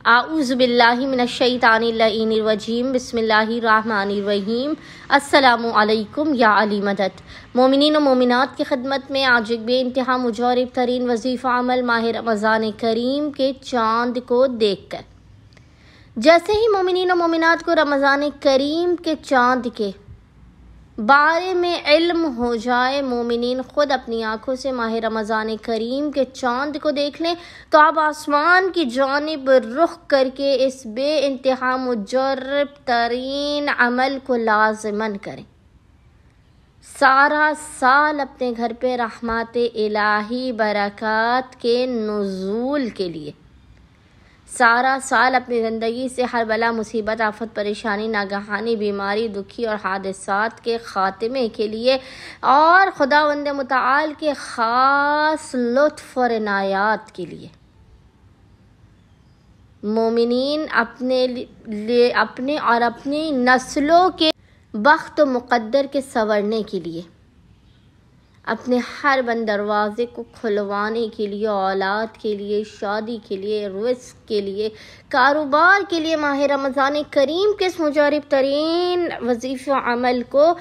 اعوذ باللہ من الشیطان اللعین الرجیم بسم اللہ الرحمن الرحیم۔ السلام علیکم یا علی مدد۔ مومنین و مومنات کی خدمت میں آج ایک بے انتہا مجرب ترین وظیفہ عمل ماہ رمضان کریم کے چاند کو دیکھ کر، جیسے ہی مومنین و مومنات کو رمضان کریم کے چاند کے بارے میں علم ہو جائے، مومنین خود اپنی آنکھوں سے ماہ رمضان کریم کے چاند کو دیکھ لیں تو آپ آسمان کی جانب رخ کر کے اس بے انتہا مجرب ترین عمل کو لازماً کریں۔ سارا سال اپنے گھر پہ رحمت الہی برکات کے نزول کے لیے، سارا سال اپنی زندگی سے ہر بلا مصیبت آفت پریشانی ناگہانی بیماری دکھی اور حادثات کے خاتمے کے لیے اور خداوند متعال کے خاص لطف اور عنایات کے لیے، مومنین اپنے اور اپنی نسلوں کے بخت و مقدر کے سنورنے کے لیے، اپنے ہر بند دروازے کو کھلوانے کے لیے، اولاد کے لیے، شادی کے لیے، رزق کے لیے، کاروبار کے لیے ماہ رمضان کریم کے اس مجرب ترین وظیفہ عمل کو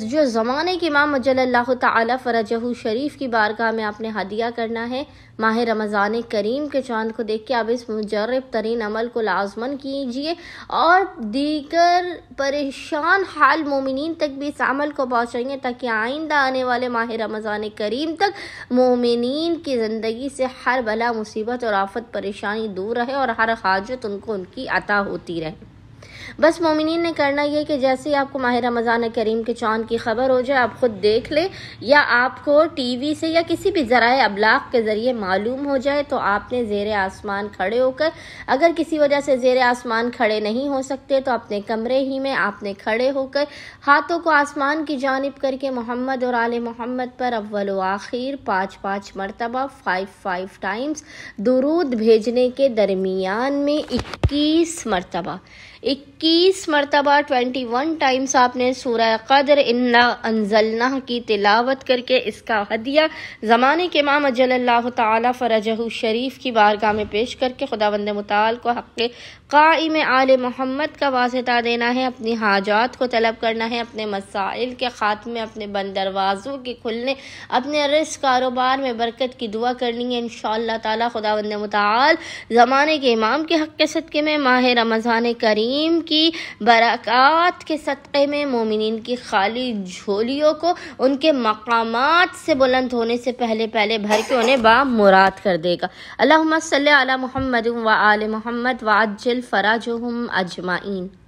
جو زمانے کے امام اجل اللہ تعالی فرجہ شریف کی بارگاہ میں آپ نے ہدیہ کرنا ہے، ماہ رمضان کریم کے چاند کو دیکھ کے آپ اس مجرب ترین عمل کو لازماً کیجئے اور دیگر پریشان حال مومنین تک بھی اس عمل کو پہنچائیں تاکہ آئندہ آنے والے ماہ رمضان کریم تک مومنین کی زندگی سے ہر بلا مصیبت اور آفت پریشانی دور رہے اور ہر حاجت ان کو ان کی عطا ہوتی رہے۔ بس مومنین نے کرنا یہ کہ جیسے آپ کو ماہ رمضان کریم کے چاند کی خبر ہو جائے، آپ خود دیکھ لیں یا آپ کو ٹی وی سے یا کسی بھی ذرائع ابلاغ کے ذریعے معلوم ہو جائے تو آپ نے زیر آسمان کھڑے ہو کر، اگر کسی وجہ سے زیر آسمان کھڑے نہیں ہو سکتے تو اپنے کمرے ہی میں آپ نے کھڑے ہو کر ہاتھوں کو آسمان کی جانب کر کے محمد اور آل محمد پر اول و آخر 5 مرتبہ 5 ٹائمز درود بھیجنے کے درمیان میں 21 مرتبہ 21 ٹائمز آپ نے سورہ قدر انا انزلنہ کی تلاوت کر کے اس کا ہدیہ زمانے کے امام اجل اللہ تعالی فرجہ شریف کی بارگاہ میں پیش کر کے خداوند متعال کو حق قائم آل محمد کا واسطہ دینا ہے، اپنی حاجات کو طلب کرنا ہے، اپنے مسائل کے خاتمے، اپنے بند دروازوں کے کھلنے، اپنے رزق کاروبار میں برکت کی دعا کرنی ہے۔ انشاءاللہ تعالی خداوند متعال زمانے کے امام کے حق کے صدقے میں ماہ رمضان کریم کی برکات کے صدقے میں مومنین کی خالی جھولیوں کو ان کے مقامات سے بلند ہونے سے پہلے بھر کے انہیں بامراد کر دے گا۔ اللہم صلی علی محمد و آل محمد وعجل فرجہم اجمعین۔